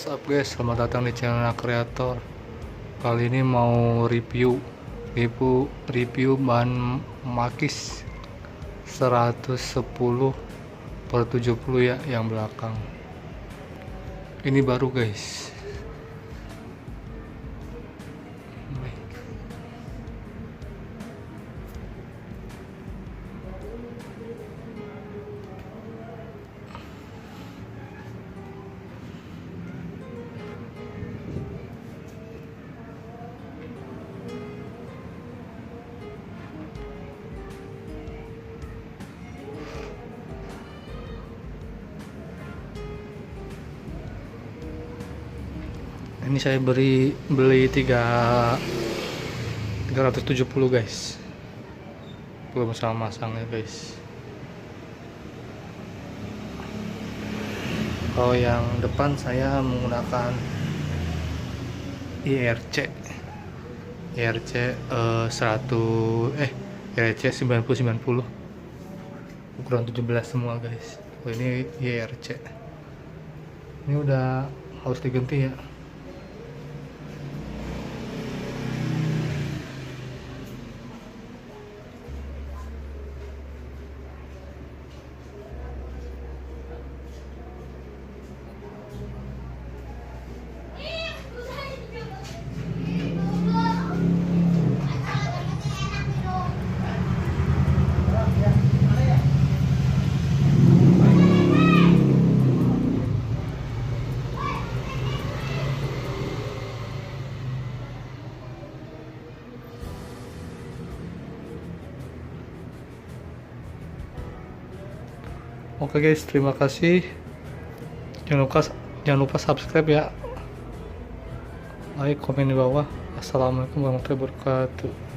What's up guys, selamat datang di channel Kreator. Kali ini mau review ban Makis 110/70 ya, yang belakang. Ini baru guys. Ini saya beli 370 guys, belum sama masangnya guys. Kalau yang depan saya menggunakan IRC 90-90 ukuran 17 semua guys. Ini IRC, ini udah harus diganti ya. Oke guys, terima kasih. Jangan lupa subscribe ya. Like, komen di bawah. Assalamualaikum warahmatullahi wabarakatuh.